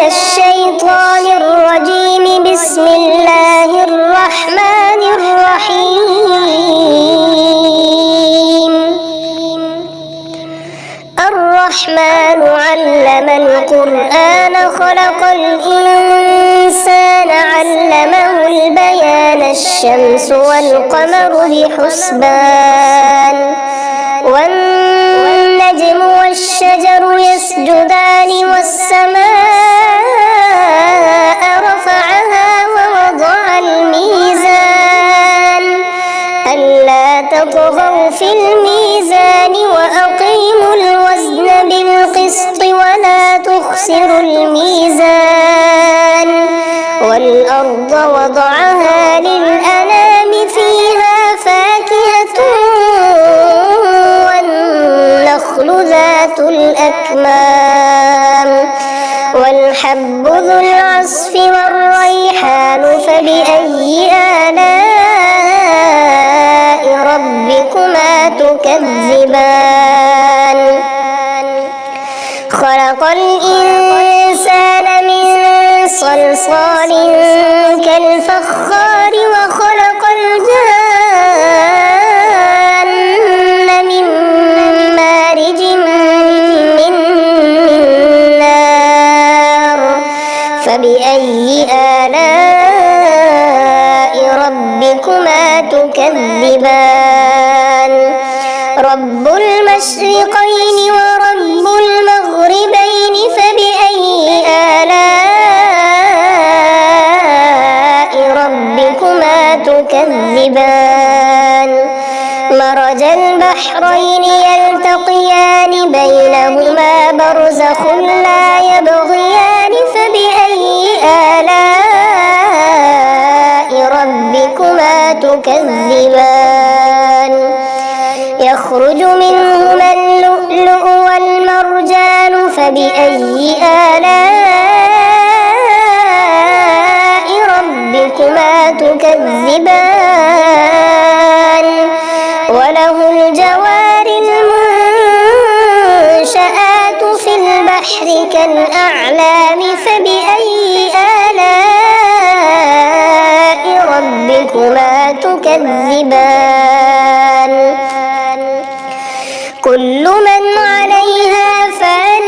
الشيطان الرجيم. بسم الله الرحمن الرحيم. الرحمن علم القرآن خلق الإنسان علمه البيان. الشمس والقمر بحسبان والنجم والشجر يسجدان والسماء رفعها ووضع الميزان ألا تطغوا في الميزان وأقيموا الوزن بالقسط ولا تخسروا الميزان. والأرض وضعها للأنام فيها فاكهة والنخل ذات الأكمام والحب ذو العصف والريحان. فبأي آلاء ربكما تكذبان؟ خلق الإنسان من صلصال كالفخار وخلق الجان من مارج من نار. فبأي آلاء ربكما تكذبان؟ رب المشرقين ورب المغربين. فبأي آلاء ربكما تكذبان؟ مرج البحرين يلتقيان بينهما برزخ لا يبغيان. فبأي آلاء ربكما تكذبان؟ يخرج منهما اللؤلؤ والمرجان. فبأي آلاء ربكما تكذبان؟ وله الجوار المنشآت في البحر كالأعلام. فبأي آلاء ربكما تكذبان؟ كل من عليها فان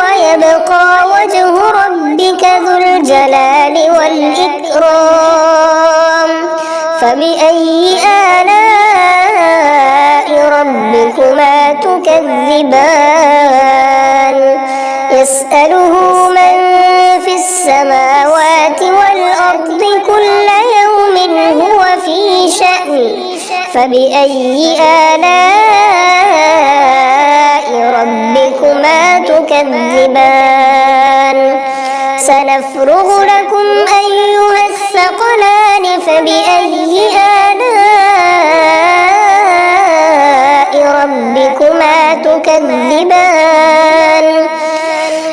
ويبقى وجه ربك ذو الجلال والإكرام. فبأي آلاء ربكما تكذبان؟ يسأله من في السماوات والأرض كل يوم هو في شأن. فبأي آلاء ربكما تكذبان؟ سنفرغ لكم أيها الثقلان. فبأي آلاء ربكما تكذبان؟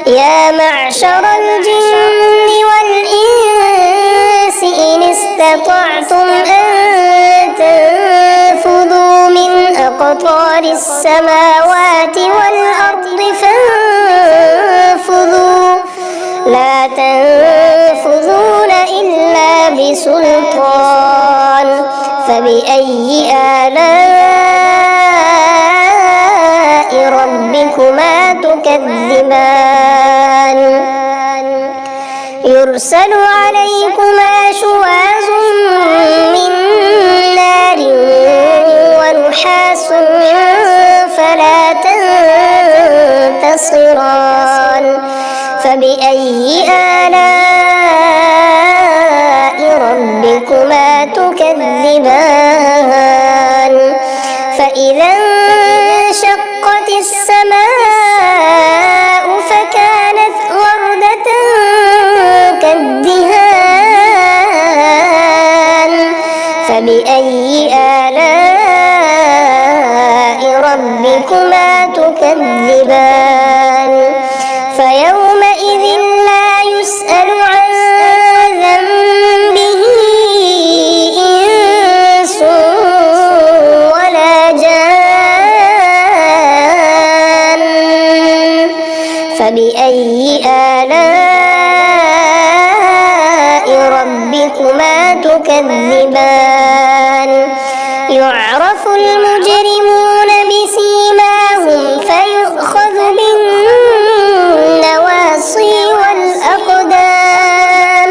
يا معشر الجن والإنس إن استطعتم أن تنفذوا من أقطار السماوات والأرض فانفذوا لا تنفذون إلا بسلطان. فبأي آلاء ربكما تكذبان؟ يرسل عليكما شواظ من نار ونحاس فلا تنتصران. فبأي آلاء ربكما تكذبان؟ فإذا انشقت السماء فكانت وردة كالدهان. فبأي آلاء ربكما تكذبان؟ فيومئذ لا يسأل عن ذنبه إنس ولا جان. فبأي آلاء ربكما تكذبان يعرف المجرمون بسيماهم فيؤخذ بالنواصي والأقدام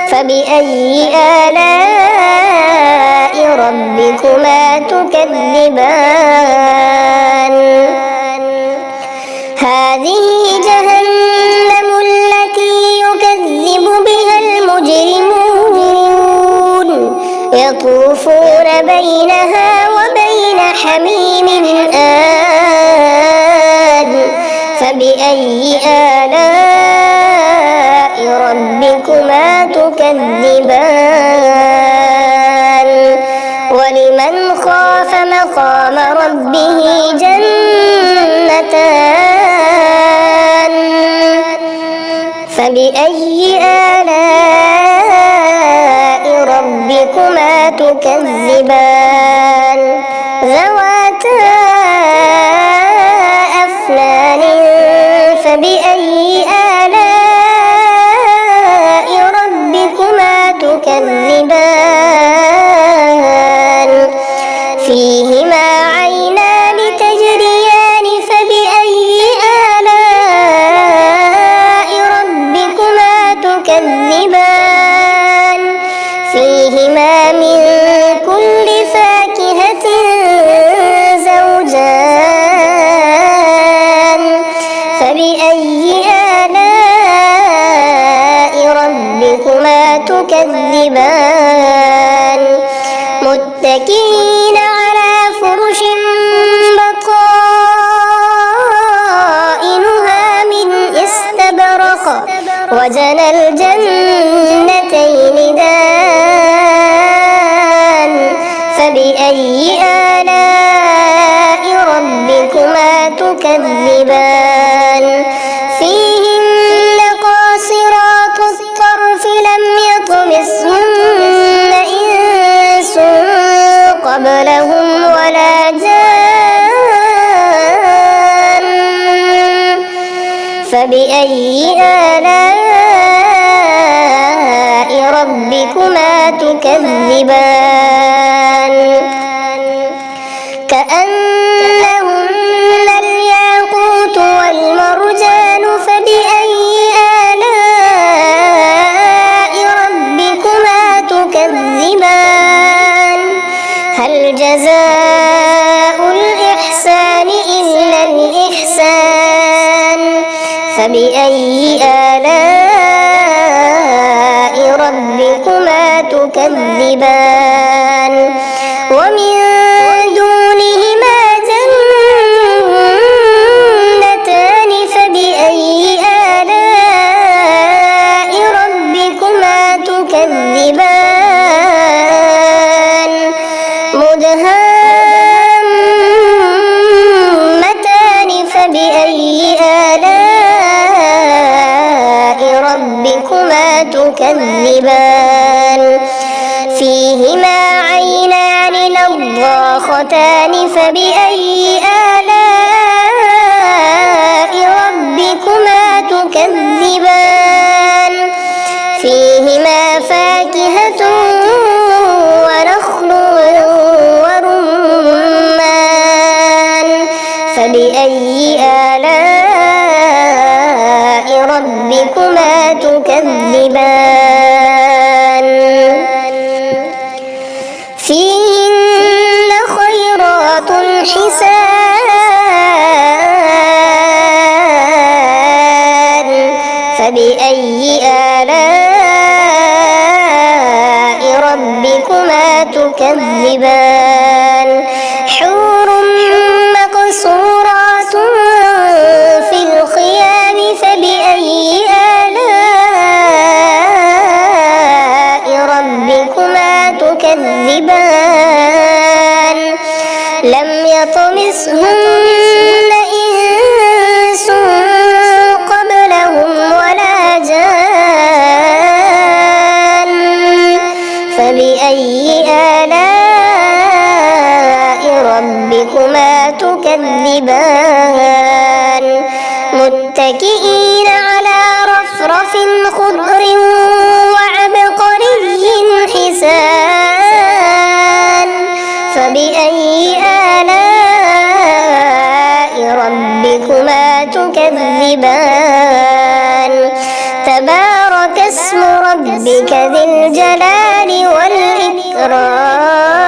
فبأي آلاء ربكما تكذبان هذه جهنم التي يكذب بها المجرمون يطوفون بينها وبين حميم آن فبأي آلاء ربكما تكذبان ولمن خاف مقام ربه جنتان فبأي آلاء ربكما تكذبان ذواتا أفنان فبأي آلاء ربكما تكذبان فيهما عينان تجريان فبأي آلاء ربكما تكذبان فيهما من كل فاكهة زوجان فبأي آلاء ربكما تكذبان متكئين على فرش بطائنها من استبرق وجنى الجنتين دان فبأي آلاء ربكما تكذبان فيهن قاصرات الطرف لم يطمثهن إنس قبلهم ولا جان فبأي آلاء ربكما تكذبان كأنهن الياقوت والمرجان فبأي آلاء ربكما تكذبان هل جزاء الإحسان إلا الإحسان فبأي آلاء ربكما تكذبان ومن دونهما جنتان فبأي آلاء ربكما تكذبان مدهامتان فبأي آلاء ربكما تكذبان فيهما عينان نضاختان فبأي آلاء ربكما تكذبان فيهما فاكهة ونخل ورمان فبأي آلاء ربكما تكذبان فيهن خيرات حسان فبأي آلاء ربكما تكذبان حور مقصورات في الخيام فبأي آلاء ربكما تكذبان لم يطمثهن إنس قبلهم ولا جان فبأي آلاء ربكما تكذبان متكئين على رفرف خضر وعبقري حسان فبأي آلاء ربكما تكذبان تبارك اسم ربك ذي الجلال والإكرام